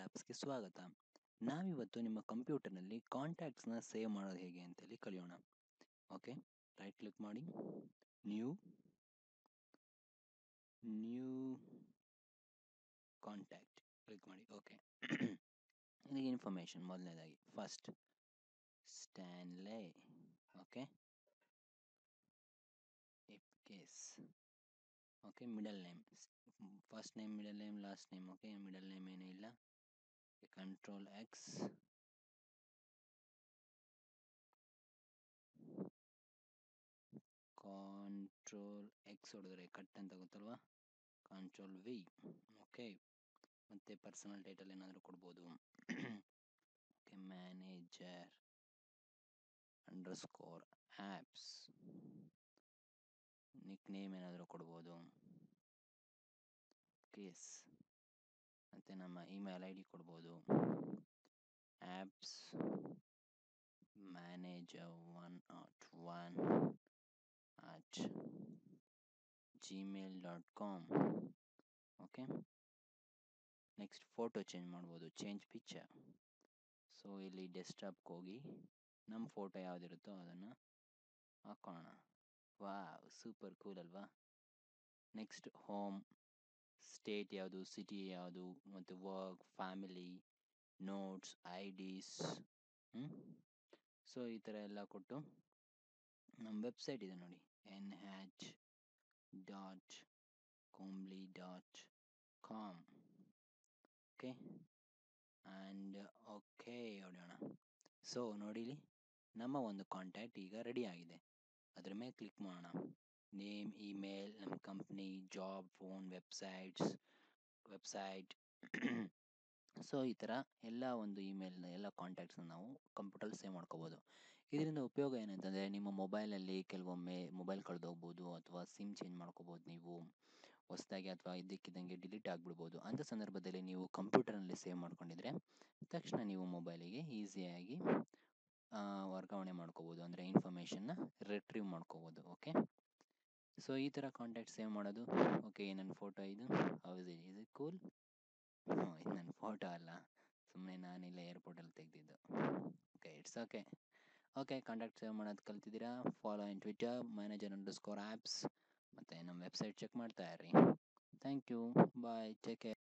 ಆ್ಯಪ್ಸ್ಗೆ ಸ್ವಾಗತ. ನಾವಿವತ್ತು ನಿಮ್ಮ ಕಂಪ್ಯೂಟರ್ನಲ್ಲಿ ಕಾಂಟ್ಯಾಕ್ಟ್ಸ್ನ ಸೇವ್ ಮಾಡೋದು ಹೇಗೆ ಅಂತೇಳಿ ಕಲಿಯೋಣ. ಓಕೆ, ರೈಟ್ ಕ್ಲಿಕ್ ಮಾಡಿ, ನ್ಯೂ ಕಾಂಟ್ಯಾಕ್ಟ್ ಕ್ಲಿಕ್ ಮಾಡಿ. ಓಕೆ, ಇದಕ್ಕೆ ಇನ್ಫಾರ್ಮೇಷನ್ ಮೊದಲನೇದಾಗಿ first Stanley. Okay, if case. Okay, middle name, first name, middle name, last name. Okay, middle name ಏನೂ ಇಲ್ಲ. ಕಂಟ್ರೋಲ್ ಎಕ್ಸ್, ಹೊಡೆದ್ರೆ ಕಟ್ ಅಂತ ಗೊತ್ತಲ್ವಾ, ಕಂಟ್ರೋಲ್ ವಿ. ಓಕೆ, ಮತ್ತೆ ಪರ್ಸನಲ್ ಟೈಟಲ್ ಏನಾದರೂ ಕೊಡ್ಬೋದು. Okay, manager underscore apps. Nickname ಏನಾದರೂ ಕೊಡ್ಬೋದು. ಕೇಸ್, ಮತ್ತು ನಮ್ಮ ಇಮೇಲ್ ಐ ಡಿ ಕೊಡ್ಬೋದು. Apps manager 101@gmail.com. Okay, next photo change ಮಾಡ್ಬೋದು, ಚೇಂಜ್ ಪಿಕ್ಚರ್. ಸೊ ಇಲ್ಲಿ ಡೆಸ್ಕ್ಟಾಪ್ಗೆ ಹೋಗಿ ನಮ್ಮ ಫೋಟೋ ಯಾವುದಿರುತ್ತೋ ಅದನ್ನು ಹಾಕೋಣ. ವಾವ್, ಸೂಪರ್ ಕೂಲ್ ಅಲ್ವಾ. ನೆಕ್ಸ್ಟ್ ಹೋಮ್, ಸ್ಟೇಟ್ ಯಾವುದು, ಸಿಟಿ ಯಾವುದು, ಮತ್ತು work, family, notes, IDs. So ಈ ಥರ ಎಲ್ಲ ಕೊಟ್ಟು ನಮ್ಮ ವೆಬ್ಸೈಟ್ ಇದೆ ನೋಡಿ, nh.combly.com. ಓಕೆ, ಆ್ಯಂಡ್ ಓಕೆ ಹೊಡೆಯೋಣ. ಸೊ ನೋಡಿಲಿ, ನಮ್ಮ ಒಂದು ಕಾಂಟ್ಯಾಕ್ಟ್ ಈಗ ರೆಡಿ ಆಗಿದೆ. ಅದ್ರ ಮೇಲೆ ಕ್ಲಿಕ್ ಮಾಡೋಣ. ನೇಮ್, ಇಮೇಲ್, ನಮ್ಮ company, job, phone, website. So ಈ ಥರ ಎಲ್ಲ ಒಂದು ಇಮೇಲ್ನ ಎಲ್ಲ ಕಾಂಟ್ಯಾಕ್ಟ್ಸ್ನ ನಾವು ಕಂಪ್ಯೂಟರಲ್ಲಿ ಸೇವ್ ಮಾಡ್ಕೋಬೋದು. ಇದರಿಂದ ಉಪಯೋಗ ಏನಂತಂದರೆ, ನಿಮ್ಮ ಮೊಬೈಲಲ್ಲಿ ಕೆಲವೊಮ್ಮೆ ಮೊಬೈಲ್ ಕಳೆದೋಗ್ಬೋದು, ಅಥವಾ ಸಿಮ್ ಚೇಂಜ್ ಮಾಡ್ಕೋಬೋದು ನೀವು ಹೊಸದಾಗಿ, ಅಥವಾ ಇದ್ದಕ್ಕಿದ್ದಂಗೆ ಡಿಲೀಟ್ ಆಗಿಬಿಡ್ಬೋದು. ಅಂಥ ಸಂದರ್ಭದಲ್ಲಿ ನೀವು ಕಂಪ್ಯೂಟರ್ನಲ್ಲಿ ಸೇವ್ ಮಾಡ್ಕೊಂಡಿದ್ರೆ ತಕ್ಷಣ ನೀವು ಮೊಬೈಲಿಗೆ ಈಸಿಯಾಗಿ ವರ್ಗಾವಣೆ ಮಾಡ್ಕೋಬೋದು, ಅಂದರೆ ಇನ್ಫಾರ್ಮೇಷನ್ನ ರಿಟ್ರೀವ್ ಮಾಡ್ಕೋಬೋದು. ಓಕೆ, ಸೊ ಈ ಥರ ಕಾಂಟ್ಯಾಕ್ಟ್ ಸೇವ್ ಮಾಡೋದು. ಓಕೆ, ನನ್ನ ಫೋಟೋ ಇದು. ಹೌದು, ಇದು ಕೂಲ್. ಇದು ನನ್ನ ಫೋಟೋ ಅಲ್ಲ, ಸುಮ್ಮನೆ ನಾನಿಲ್ಲ ಏರ್ಪೋರ್ಟಲ್ಲಿ ತೆಗೆದಿದ್ದು. Okay, it's okay. Okay, contact save ಮಾಡೋದು ಕಲ್ತಿದ್ದೀರಾ. ಫಾಲೋ ಇನ್ ಟ್ವಿಟರ್ ಮ್ಯಾನೇಜರ್_ಆ್ಯಪ್ಸ್, ಮತ್ತು ನಮ್ಮ ವೆಬ್ಸೈಟ್ ಚೆಕ್ ಮಾಡ್ತಾ ಇರ್ರಿ. Thank you, bye, take care.